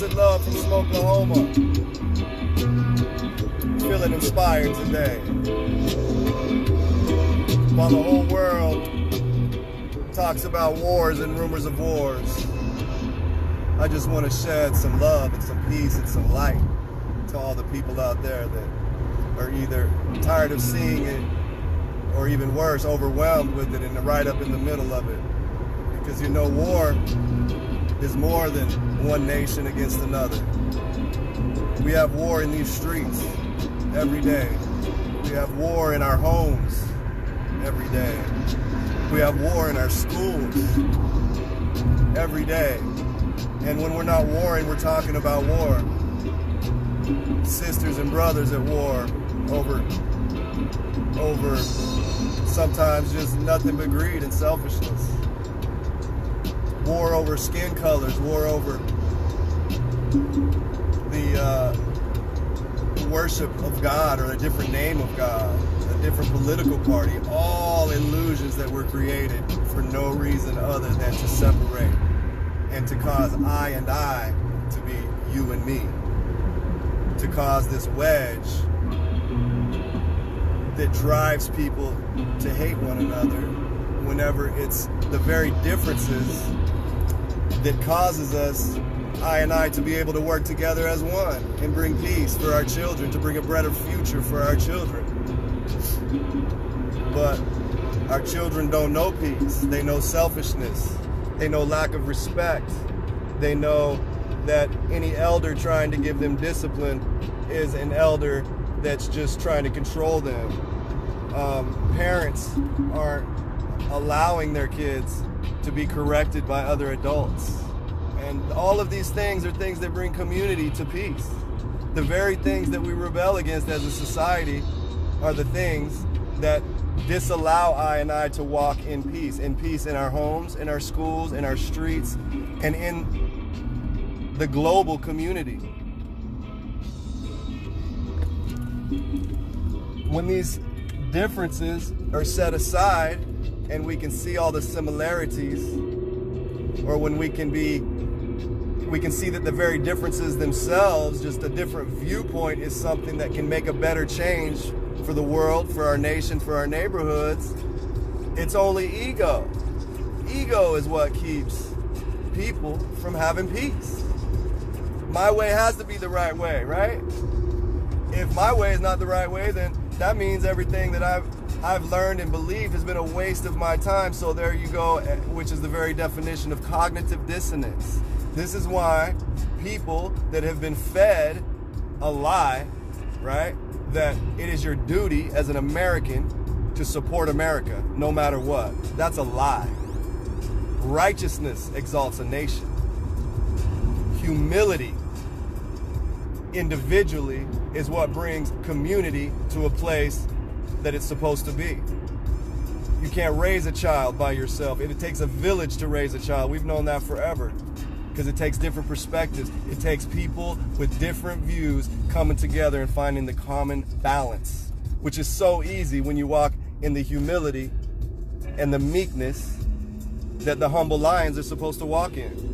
Blessed love from Oklahoma. Feeling inspired today. While the whole world talks about wars and rumors of wars, I just want to shed some love and some peace and some light to all the people out there that are either tired of seeing it or even worse, overwhelmed with it and right up in the middle of it. Because you know, war is more than one nation against another. We have war in these streets every day. We have war in our homes every day. We have war in our schools every day. And when we're not warring, we're talking about war. Sisters and brothers at war over sometimes just nothing but greed and selfishness. War over skin colors, war over the worship of God or a different name of God, a different political party, all illusions that were created for no reason other than to separate and to cause I and I to be you and me, to cause this wedge that drives people to hate one another whenever it's the very differences that causes us, I and I, to be able to work together as one and bring peace for our children, to bring a better future for our children. But our children don't know peace. They know selfishness. They know lack of respect. They know that any elder trying to give them discipline is an elder that's just trying to control them. Parents aren't allowing their kids to be corrected by other adults. And all of these things are things that bring community to peace. The very things that we rebel against as a society are the things that disallow I and I to walk in peace in our homes, in our schools, in our streets, and in the global community. When these differences are set aside and we can see all the similarities, or when we can see that the very differences themselves, just a different viewpoint, is something that can make a better change for the world, for our nation, for our neighborhoods. It's only ego. Ego is what keeps people from having peace. My way has to be the right way, right? If my way is not the right way, then that means everything that I've learned and believed has been a waste of my time. So there you go, which is the very definition of cognitive dissonance. This is why people that have been fed a lie, right, that it is your duty as an American to support America no matter what. That's a lie. Righteousness exalts a nation. Humility individually is what brings community to a place that it's supposed to be. You can't raise a child by yourself. It takes a village to raise a child. We've known that forever, because it takes different perspectives. It takes people with different views coming together and finding the common balance, which is so easy when you walk in the humility and the meekness that the humble lions are supposed to walk in.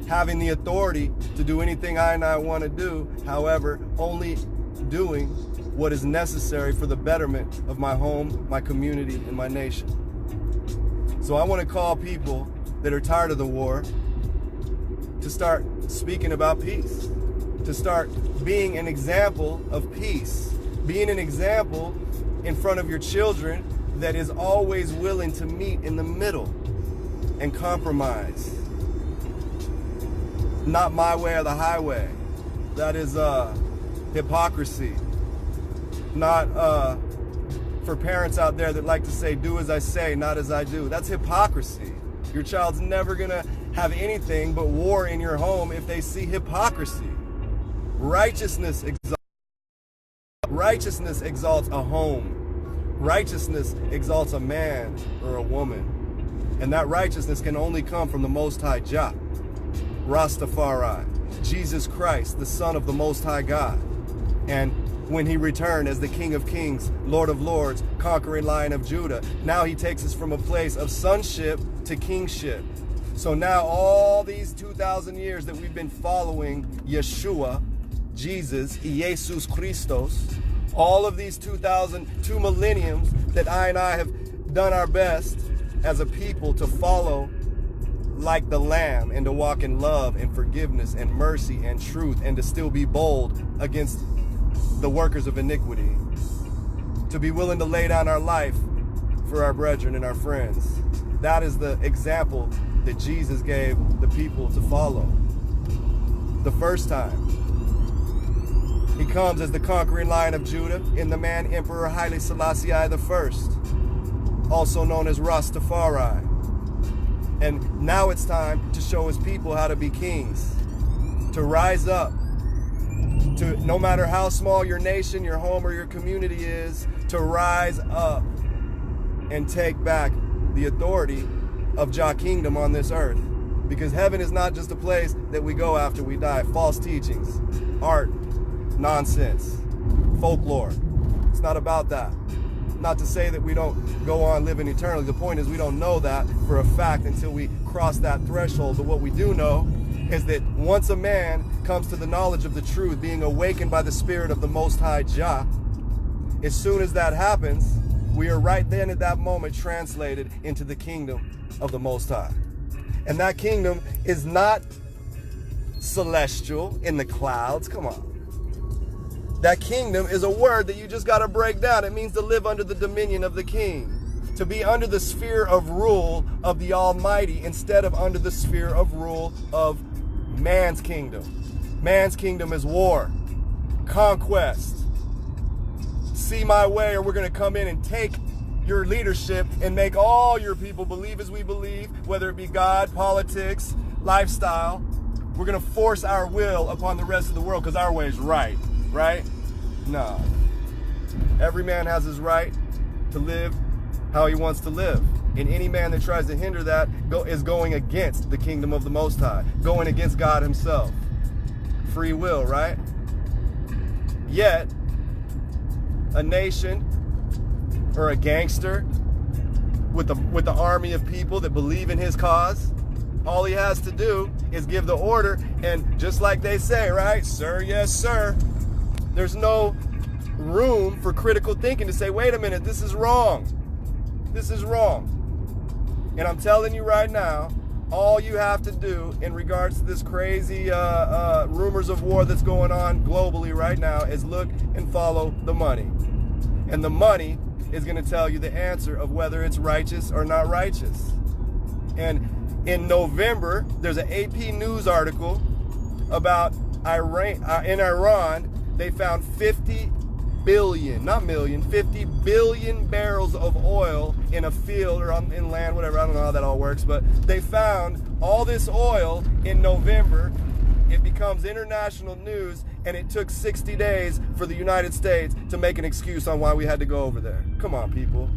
Having the authority to do anything I and I want to do, however, only doing what is necessary for the betterment of my home, my community, and my nation. So I want to call people that are tired of the war to start speaking about peace, to start being an example of peace, being an example in front of your children that is always willing to meet in the middle and compromise. Not my way or the highway. That is hypocrisy. Not for parents out there that like to say, do as I say, not as I do. That's hypocrisy. Your child's never gonna have anything but war in your home if they see hypocrisy. Righteousness exalts a home. Righteousness exalts a man or a woman. And that righteousness can only come from the Most High Jah, Rastafari, Jesus Christ, the Son of the Most High God. And when he returned as the King of Kings, Lord of Lords, conquering Lion of Judah, now he takes us from a place of sonship to kingship. So now all these 2,000 years that we've been following Yeshua, Jesus, Jesus Christos, all of these 2 millenniums that I and I have done our best as a people to follow like the Lamb and to walk in love and forgiveness and mercy and truth and to still be bold against the workers of iniquity, to be willing to lay down our life for our brethren and our friends. That is the example that Jesus gave the people to follow. The first time. He comes as the conquering Lion of Judah in the man Emperor Haile Selassie I, also known as Rastafari. And now it's time to show his people how to be kings, to rise up, to, no matter how small your nation, your home, or your community is, to rise up and take back the authority of Jah Kingdom on this earth. Because heaven is not just a place that we go after we die. False teachings, art, nonsense, folklore. It's not about that. Not to say that we don't go on living eternally. The point is we don't know that for a fact until we cross that threshold. But what we do know is that once a man comes to the knowledge of the truth, being awakened by the Spirit of the Most High Jah, as soon as that happens, we are right then at that moment translated into the kingdom of the Most High. And that kingdom is not celestial in the clouds. Come on. That kingdom is a word that you just got to break down. It means to live under the dominion of the king, to be under the sphere of rule of the Almighty instead of under the sphere of rule of man's kingdom. Man's kingdom is war, conquest. See my way or we're going to come in and take your leadership and make all your people believe as we believe, whether it be God, politics, lifestyle. We're going to force our will upon the rest of the world because our way is right. Right? No. Every man has his right to live how he wants to live. And any man that tries to hinder that is going against the kingdom of the Most High, going against God himself. Free will, right? Yet, a nation or a gangster with the army of people that believe in his cause, all he has to do is give the order, and just like they say, right? Sir, yes, sir. There's no room for critical thinking to say, wait a minute, this is wrong. This is wrong. And I'm telling you right now, all you have to do in regards to this crazy rumors of war that's going on globally right now is look and follow the money. And the money is going to tell you the answer of whether it's righteous or not righteous. And in November, there's an AP News article about in Iran. They found 50 billion, not million, 50 billion barrels of oil in a field or in land, whatever. I don't know how that all works, but they found all this oil in November. It becomes international news, and it took 60 days for the United States to make an excuse on why we had to go over there. Come on, people.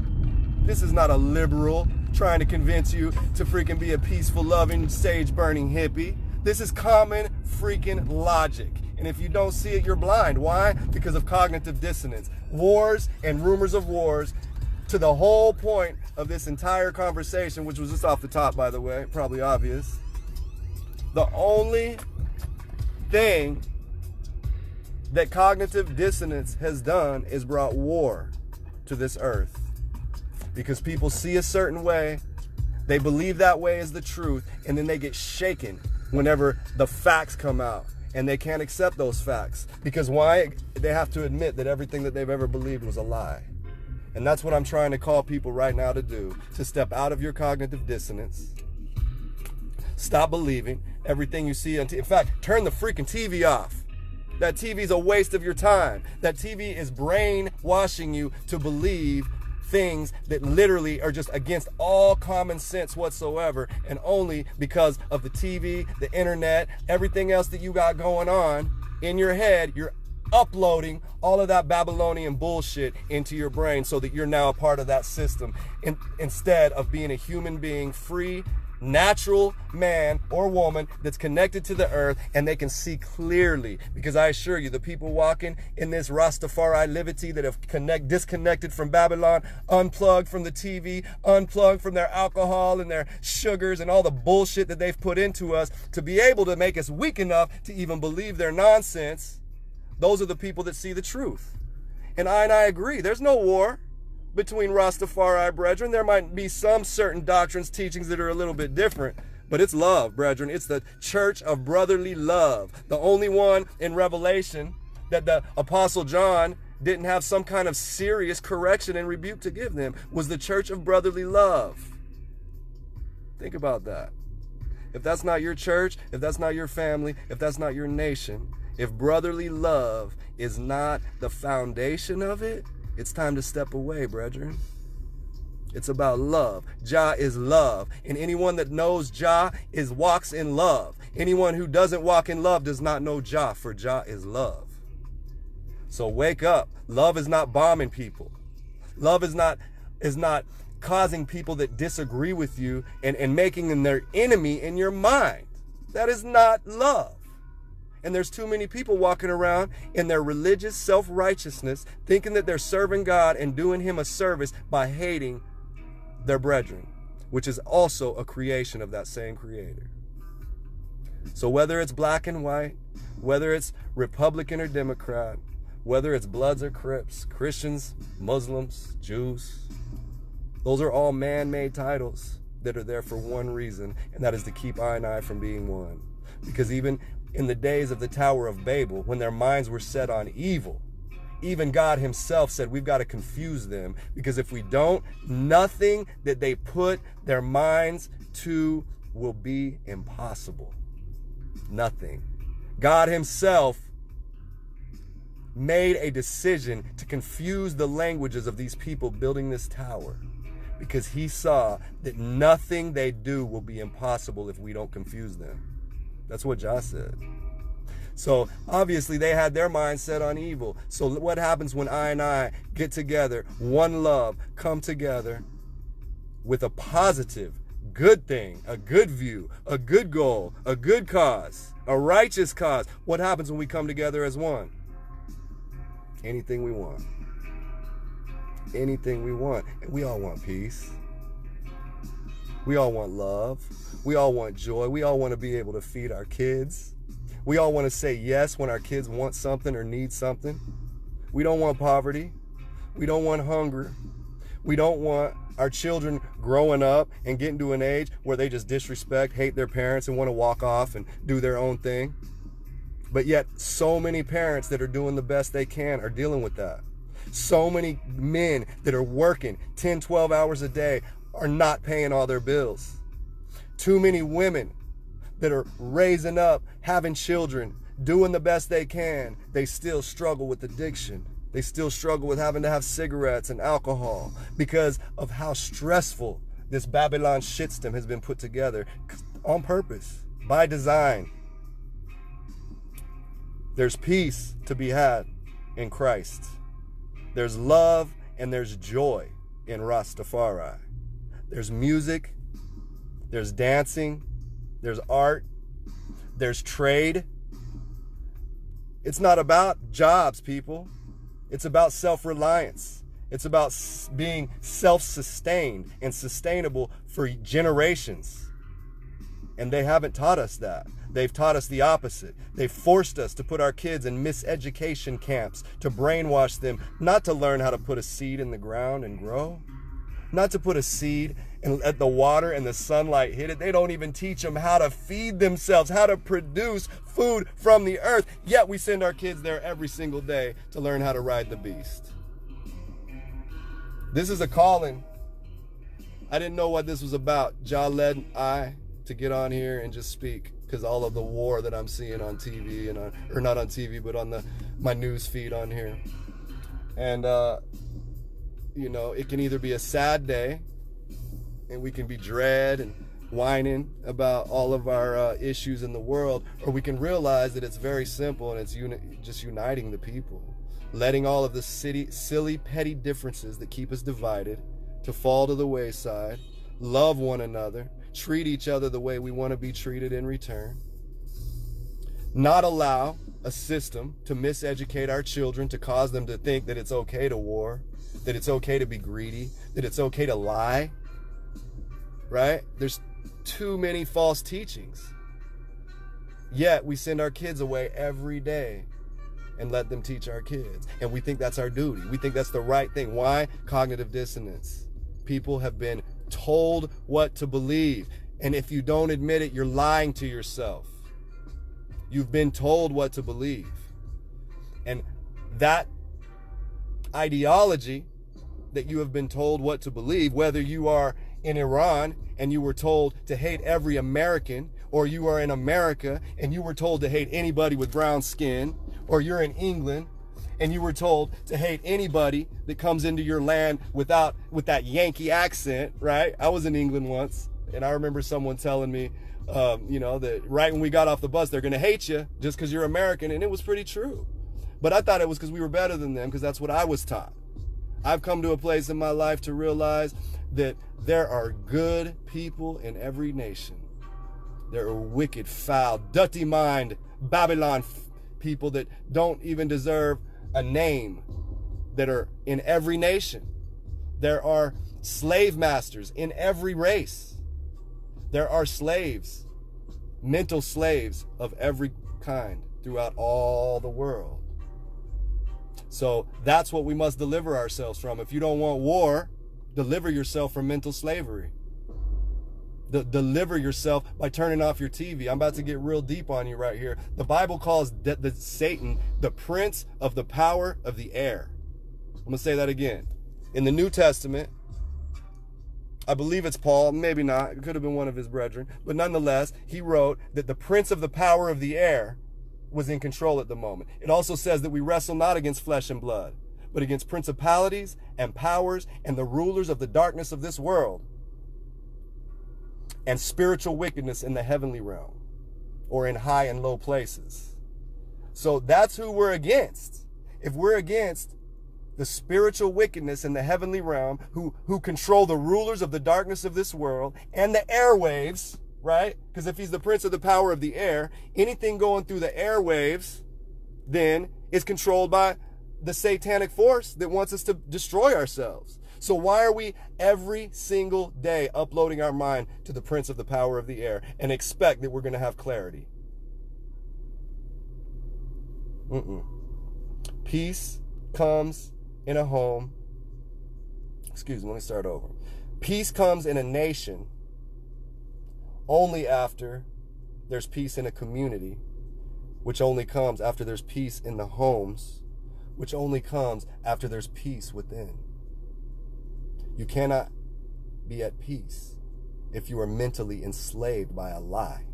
This is not a liberal trying to convince you to freaking be a peaceful, loving, sage-burning hippie. This is common freaking logic. And if you don't see it, you're blind. Why? Because of cognitive dissonance. Wars and rumors of wars, to the whole point of this entire conversation, which was just off the top, by the way, probably obvious. The only thing that cognitive dissonance has done is brought war to this earth. Because people see a certain way, they believe that way is the truth, and then they get shaken whenever the facts come out. And they can't accept those facts. Because why? They have to admit that everything that they've ever believed was a lie. And that's what I'm trying to call people right now to do. To step out of your cognitive dissonance. Stop believing everything you see on TV. In fact, turn the freaking TV off. That TV is a waste of your time. That TV is brainwashing you to believe things that literally are just against all common sense whatsoever, and only because of the TV, the internet, everything else that you got going on in your head, you're uploading all of that Babylonian bullshit into your brain so that you're now a part of that system instead of being a human being free natural man or woman that's connected to the earth, and they can see clearly. Because I assure you, the people walking in this Rastafari liberty that have disconnected from Babylon, unplugged from the TV, unplugged from their alcohol and their sugars and all the bullshit that they've put into us to be able to make us weak enough to even believe their nonsense, those are the people that see the truth. And I agree, there's no war between Rastafari brethren. There might be some certain doctrines, teachings that are a little bit different, but it's love, brethren. It's the church of brotherly love. The only one in Revelation that the Apostle John didn't have some kind of serious correction and rebuke to give them was the church of brotherly love. Think about that. If that's not your church, if that's not your family, if that's not your nation, if brotherly love is not the foundation of it, it's time to step away, brethren. It's about love. Jah is love. And anyone that knows Jah walks in love. Anyone who doesn't walk in love does not know Jah, for Jah is love. So wake up. Love is not bombing people. Love is not causing people that disagree with you and making them their enemy in your mind. That is not love. And there's too many people walking around in their religious self-righteousness thinking that they're serving God and doing him a service by hating their brethren, which is also a creation of that same creator. So whether it's black and white, whether it's Republican or Democrat, whether it's Bloods or Crips, Christians, Muslims, Jews, those are all man-made titles that are there for one reason, and that is to keep I and I from being one. Because even in the days of the Tower of Babel, when their minds were set on evil, even God himself said we've got to confuse them, because if we don't, nothing that they put their minds to will be impossible. Nothing. God himself made a decision to confuse the languages of these people building this tower, because he saw that nothing they do will be impossible if we don't confuse them. That's what Jah said. So obviously they had their mind set on evil. So what happens when I and I get together, one love, come together with a positive, good thing, a good view, a good goal, a good cause, a righteous cause? What happens when we come together as one? Anything we want. Anything we want. And we all want peace. We all want love. We all want joy. We all want to be able to feed our kids. We all want to say yes when our kids want something or need something. We don't want poverty. We don't want hunger. We don't want our children growing up and getting to an age where they just disrespect, hate their parents, and want to walk off and do their own thing. But yet, so many parents that are doing the best they can are dealing with that. So many men that are working 10, 12 hours a day are not paying all their bills. Too many women that are raising up, having children, doing the best they can, they still struggle with addiction. They still struggle with having to have cigarettes and alcohol because of how stressful this Babylon shitstem has been put together on purpose, by design. There's peace to be had in Christ. There's love and there's joy in Rastafari. There's music, there's dancing, there's art, there's trade. It's not about jobs, people. It's about self-reliance. It's about being self-sustained and sustainable for generations. And they haven't taught us that. They've taught us the opposite. They've forced us to put our kids in miseducation camps, to brainwash them, not to learn how to put a seed in the ground and grow, not to put a seed and let the water and the sunlight hit it. They don't even teach them how to feed themselves, how to produce food from the earth. Yet we send our kids there every single day to learn how to ride the beast. This is a calling. I didn't know what this was about. Jah led I to get on here and just speak because all of the war that I'm seeing on TV and or not on TV, but on my news feed on here. And you know, it can either be a sad day and we can be dread and whining about all of our issues in the world, or we can realize that it's very simple and it's just uniting the people, letting all of the silly petty differences that keep us divided to fall to the wayside, love one another, treat each other the way we want to be treated in return, not allow a system to miseducate our children, to cause them to think that it's okay to war, that it's okay to be greedy, that it's okay to lie, right? There's too many false teachings. Yet we send our kids away every day and let them teach our kids. And we think that's our duty. We think that's the right thing. Why? Cognitive dissonance. People have been told what to believe. And if you don't admit it, you're lying to yourself. You've been told what to believe. And that ideology that you have been told what to believe, whether you are in Iran and you were told to hate every American, or you are in America and you were told to hate anybody with brown skin, or you're in England and you were told to hate anybody that comes into your land with that Yankee accent, right? I was in England once, and I remember someone telling me, that right when we got off the bus, they're going to hate you just because you're American, and it was pretty true. But I thought it was because we were better than them, because that's what I was taught. I've come to a place in my life to realize that there are good people in every nation. There are wicked, foul, dirty mind, Babylon people that don't even deserve a name that are in every nation. There are slave masters in every race. There are slaves, mental slaves of every kind throughout all the world. So that's what we must deliver ourselves from. If you don't want war, deliver yourself from mental slavery. Deliver yourself by turning off your TV. I'm about to get real deep on you right here. The Bible calls Satan the prince of the power of the air. I'm going to say that again. In the New Testament, I believe it's Paul, maybe not, it could have been one of his brethren, but nonetheless, he wrote that the prince of the power of the air was in control at the moment. It also says that we wrestle not against flesh and blood, but against principalities and powers and the rulers of the darkness of this world, and spiritual wickedness in the heavenly realm, or in high and low places. So that's who we're against. If we're against the spiritual wickedness in the heavenly realm, who control the rulers of the darkness of this world and the airwaves, right? Because if he's the prince of the power of the air, anything going through the airwaves then is controlled by the satanic force that wants us to destroy ourselves. So why are we every single day uploading our mind to the prince of the power of the air and expect that we're going to have clarity? Peace comes in a home. Excuse me, let me start over. Peace comes in a nation only after there's peace in a community, which only comes after there's peace in the homes, which only comes after there's peace within. You cannot be at peace if you are mentally enslaved by a lie.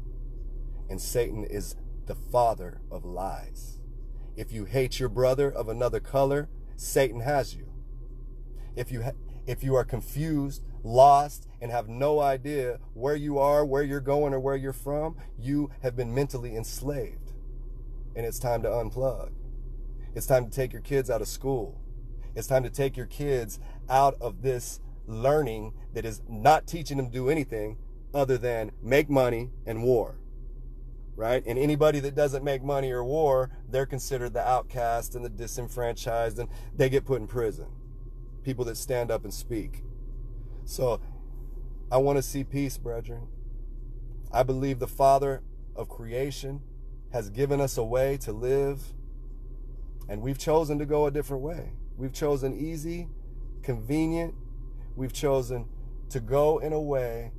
And Satan is the father of lies. If you hate your brother of another color, Satan has you. If you are confused, lost, and have no idea where you are, where you're going, or where you're from, you have been mentally enslaved. And it's time to unplug. It's time to take your kids out of school. It's time to take your kids out of this learning that is not teaching them to do anything other than make money and war, right? And anybody that doesn't make money or war, they're considered the outcast and the disenfranchised, and they get put in prison. People that stand up and speak. So I want to see peace, brethren. I believe the Father of creation has given us a way to live, and we've chosen to go a different way. We've chosen easy, convenient. We've chosen to go in a way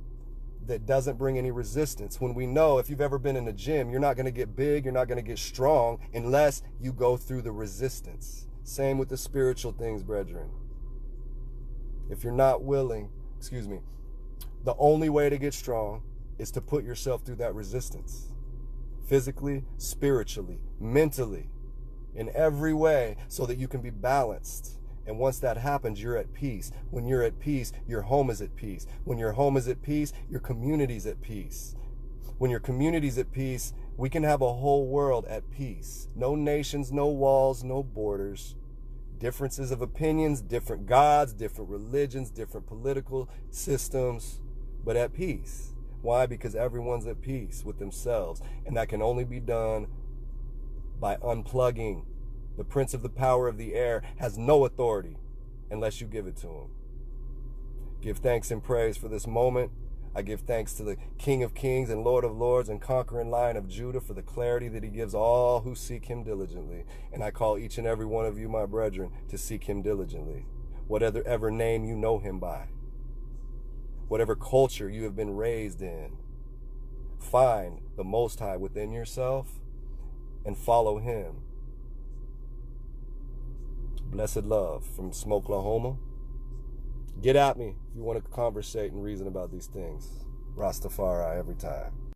that doesn't bring any resistance. When we know, if you've ever been in a gym, you're not going to get big, you're not going to get strong unless you go through the resistance. Same with the spiritual things, brethren. If you're not willing, the only way to get strong is to put yourself through that resistance. Physically, spiritually, mentally, in every way, so that you can be balanced. And once that happens, you're at peace. When you're at peace, your home is at peace. When your home is at peace, your community's at peace. When your community's at peace, we can have a whole world at peace. No nations, no walls, no borders. Differences of opinions, different gods, different religions, different political systems, but at peace. Why? Because everyone's at peace with themselves, and that can only be done by unplugging. The prince of the power of the air has no authority unless you give it to him. Give thanks and praise for this moment. I give thanks to the King of Kings and Lord of Lords and conquering Lion of Judah for the clarity that he gives all who seek him diligently. And I call each and every one of you, my brethren, to seek him diligently. Whatever name you know him by. Whatever culture you have been raised in. Find the Most High within yourself and follow him. Blessed love from Smokelahoma. Get at me if you want to conversate and reason about these things. Rastafari every time.